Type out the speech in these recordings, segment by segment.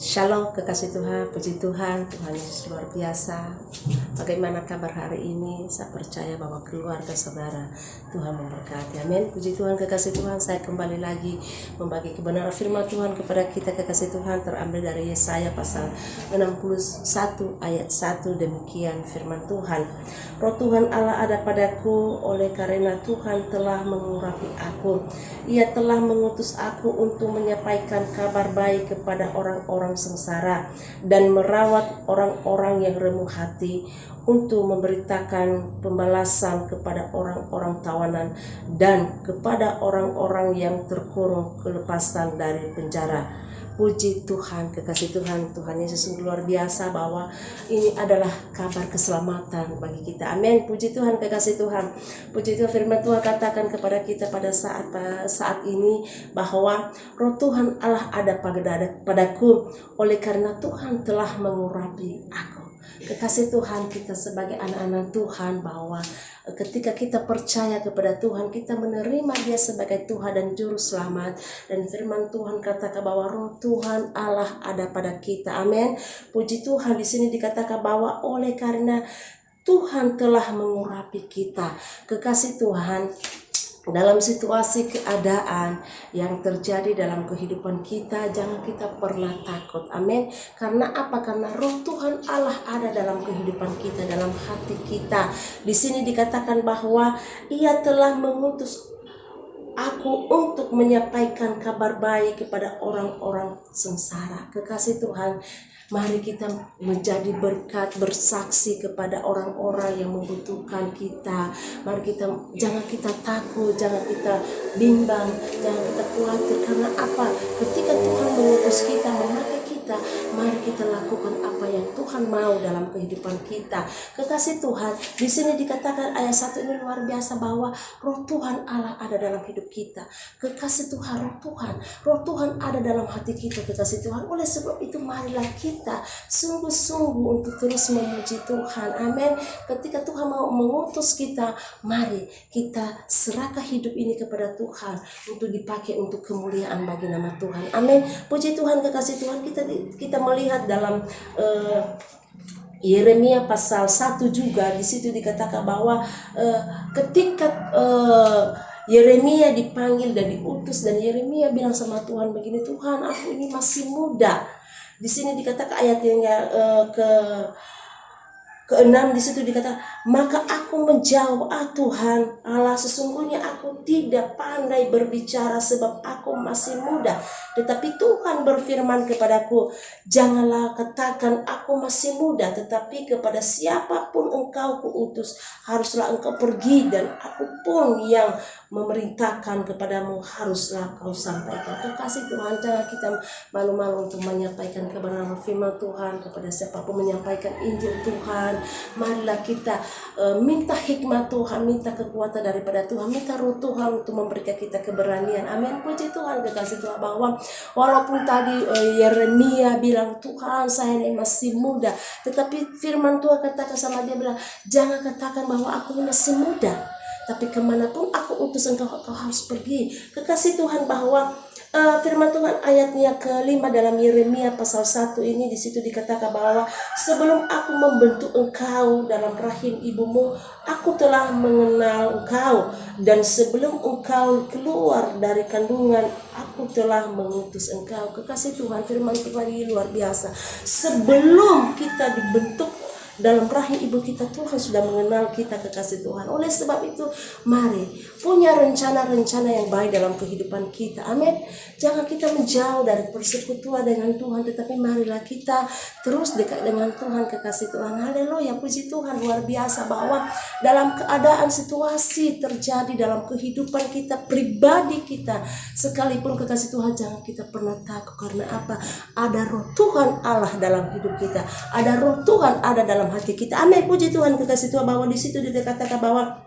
Shalom kekasih Tuhan, puji Tuhan, Tuhan Yesus luar biasa. Bagaimana kabar hari ini? Saya percaya bahwa keluarga saudara Tuhan memberkati. Amin. Puji Tuhan kekasih Tuhan, saya kembali lagi membagi kebenaran firman Tuhan kepada kita kekasih Tuhan, terambil dari Yesaya pasal 61 ayat 1. Demikian firman Tuhan. Roh Tuhan Allah ada padaku, oleh karena Tuhan telah mengurapi aku. Ia telah mengutus aku untuk menyampaikan kabar baik kepada orang-orang sengsara dan merawat orang-orang yang remuk hati, untuk memberitakan pembalasan kepada orang-orang tawanan dan kepada orang-orang yang terkurung kelepasan dari penjara. Puji Tuhan, kekasih Tuhan, Tuhan Yesus luar biasa bahwa ini adalah kabar keselamatan bagi kita. Amin. Puji Tuhan, kekasih Tuhan. Puji Tuhan, firman Tuhan katakan kepada kita pada saat ini bahwa Roh Tuhan Allah ada padaku, oleh karena Tuhan telah mengurapi aku. Kekasih Tuhan, kita sebagai anak-anak Tuhan, bahwa ketika kita percaya kepada Tuhan, kita menerima Dia sebagai Tuhan dan Juru Selamat. Dan firman Tuhan katakan bahwa Roh Tuhan Allah ada pada kita. Amin. Puji Tuhan, di sini dikatakan bahwa oleh karena Tuhan telah mengurapi kita. Kekasih Tuhan, dalam situasi keadaan yang terjadi dalam kehidupan kita, jangan kita pernah takut. Amin. Karena apa? Karena Roh Tuhan Allah ada dalam kehidupan kita, dalam hati kita. Di sini dikatakan bahwa Ia telah mengutus aku untuk menyampaikan kabar baik kepada orang-orang sengsara. Kekasih Tuhan, mari kita menjadi berkat, bersaksi kepada orang-orang yang membutuhkan kita. Mari jangan kita takut, jangan kita bimbang, jangan kita khawatir. Karena apa? Ketika Tuhan mengutus kita, memakai kita, mari kita lakukan apa yang Tuhan mau dalam kehidupan kita. Kekasih Tuhan, di sini dikatakan ayat 1 ini luar biasa bahwa Roh Tuhan Allah ada dalam hidup kita. Kekasih Tuhan, Roh Tuhan ada dalam hati kita, kekasih Tuhan. Oleh sebab itu, marilah kita sungguh-sungguh untuk terus memuji Tuhan. Amin. Ketika Tuhan mau mengutus kita, mari kita serahkan hidup ini kepada Tuhan untuk dipakai untuk kemuliaan bagi nama Tuhan. Amin. Puji Tuhan, kekasih Tuhan, kita melihat dalam Yeremia pasal 1 juga. Di situ dikatakan bahwa ketika Yeremia dipanggil dan diutus, dan Yeremia bilang sama Tuhan begini, Tuhan, aku ini masih muda. Di sini dikatakan ayat yang ke-6, di situ dikatakan, maka aku menjawab, Tuhan Allah, sesungguhnya aku tidak pandai berbicara sebab aku masih muda. Tetapi Tuhan berfirman kepadaku, janganlah katakan aku masih muda, tetapi kepada siapapun engkau kuutus, haruslah engkau pergi, dan aku pun yang memerintahkan kepadamu haruslah kau sampaikan. Kekasih Tuhan, jangan kita malu-malu untuk menyampaikan kebenaran firman Tuhan kepada siapapun, menyampaikan Injil Tuhan. Marilah kita minta hikmat Tuhan, minta kekuatan daripada Tuhan, minta Roh Tuhan untuk memberikan kita keberanian. Amin. Puji Tuhan, kekasih Tuhan, bahwa walaupun tadi Yeremia bilang, Tuhan saya ini masih muda, tetapi firman Tuhan katakan sama dia, bilang, jangan katakan bahwa aku ini masih muda, tapi kemanapun aku utus engkau harus pergi. Kekasih Tuhan, bahwa firman Tuhan ayatnya ke-5 dalam Yeremia pasal 1 ini, di situ dikatakan bahwa sebelum aku membentuk engkau dalam rahim ibumu, aku telah mengenal engkau, dan sebelum engkau keluar dari kandungan, aku telah mengutus engkau. Kekasih Tuhan, firman Tuhan ini luar biasa. Sebelum kita dibentuk dalam rahim ibu kita, Tuhan sudah mengenal kita, kekasih Tuhan. Oleh sebab itu, mari punya rencana-rencana yang baik dalam kehidupan kita. Amin. Jangan kita menjauh dari persekutuan dengan Tuhan, tetapi marilah kita terus dekat dengan Tuhan, kekasih Tuhan. Haleluya, puji Tuhan, luar biasa bahwa dalam keadaan situasi terjadi dalam kehidupan kita, pribadi kita, sekalipun kekasih Tuhan, jangan kita pernah takut. Karena apa? Ada Roh Tuhan Allah dalam hidup kita. Ada Roh Tuhan ada dalam hati kita. Amin. Puji Tuhan, kekasih Tuhan, bahwa di situ dikatakan bahwa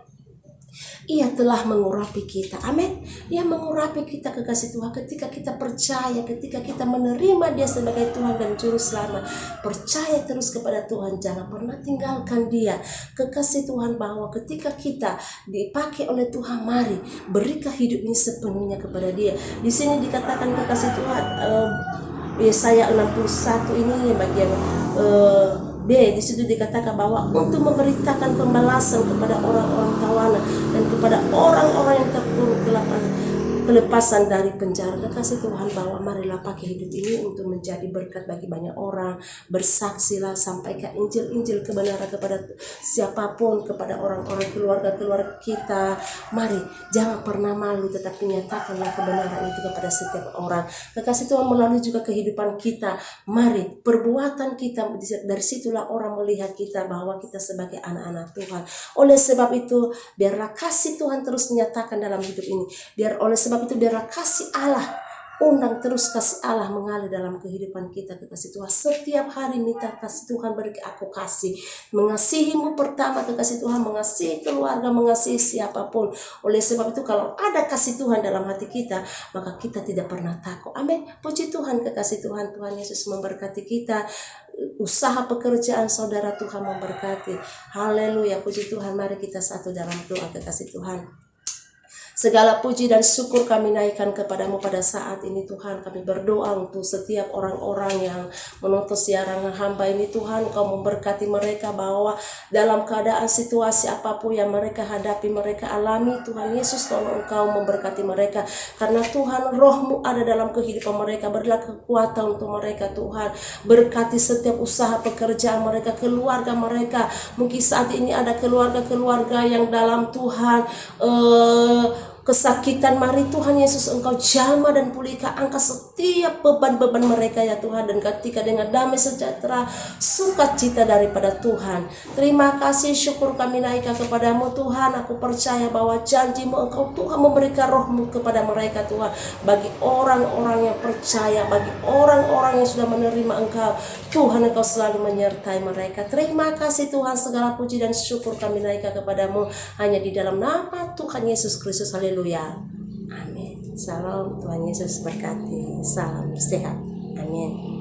Ia telah mengurapi kita. Amin. Dia mengurapi kita, kekasih Tuhan, ketika kita percaya, ketika kita menerima Dia sebagai Tuhan dan Juru Selamat. Percaya terus kepada Tuhan, jangan pernah tinggalkan Dia. Kekasih Tuhan, bahwa ketika kita dipakai oleh Tuhan, mari berikan hidup ini sepenuhnya kepada Dia. Di sini dikatakan, kekasih Tuhan, Yesaya 61 ini bagian B, di situ dikatakan bahwa untuk memberitakan pembalasan kepada orang-orang tawanan dan kepada orang-orang yang terkurung kelepasan dari penjara. Kekasih Tuhan, bahwa marilah pakai hidup ini untuk menjadi berkat bagi banyak orang. Bersaksilah, sampaikan Injil kebenaran kepada siapapun, kepada orang-orang keluarga kita. Mari jangan pernah malu, tetapi nyatakanlah kebenaran itu kepada setiap orang. Kekasih Tuhan, melalui juga kehidupan kita, mari perbuatan kita, dari situlah orang melihat kita bahwa kita sebagai anak-anak Tuhan. Oleh sebab itu, biarlah kasih Tuhan terus dinyatakan dalam hidup ini. Oleh sebab itu, biarlah kasih Allah, undang terus kasih Allah mengalir dalam kehidupan kita. Kekasih Tuhan, setiap hari minta kasih Tuhan, beri aku kasih, mengasihimu pertama. Kekasih Tuhan, mengasihi keluarga, mengasihi siapapun. Oleh sebab itu, kalau ada kasih Tuhan dalam hati kita, maka kita tidak pernah takut. Amin. Puji Tuhan. Kekasih Tuhan, Tuhan Yesus memberkati kita. Usaha pekerjaan saudara, Tuhan memberkati. Haleluya. Puji Tuhan. Mari kita satu dalam doa. Kekasih Tuhan, segala puji dan syukur kami naikkan kepadamu pada saat ini Tuhan. Kami berdoa untuk setiap orang-orang yang menonton siaran hamba ini Tuhan. Kau memberkati mereka, bahwa dalam keadaan situasi apapun yang mereka hadapi, mereka alami, Tuhan Yesus, tolong Engkau memberkati mereka. Karena Tuhan, Roh-Mu ada dalam kehidupan mereka. Berilah kekuatan untuk mereka Tuhan. Berkati setiap usaha pekerjaan mereka, keluarga mereka. Mungkin saat ini ada keluarga-keluarga yang dalam Tuhan kesakitan. Mari Tuhan Yesus, Engkau jamah dan pulihkan, angkat setiap beban-beban mereka ya Tuhan. Dan ketika dengan damai sejahtera, sukacita daripada Tuhan. Terima kasih, syukur kami naikkan kepadamu Tuhan. Aku percaya bahwa janjimu, Engkau Tuhan memberikan Roh-Mu kepada mereka Tuhan. Bagi orang-orang yang percaya, bagi orang-orang yang sudah menerima Engkau, Tuhan, Engkau selalu menyertai mereka. Terima kasih Tuhan, segala puji dan syukur kami naikkan kepadamu hanya di dalam nama Tuhan Yesus Kristus. Haleluya. Amin. Salam, Tuhan Yesus berkati. Salam sehat. Amin.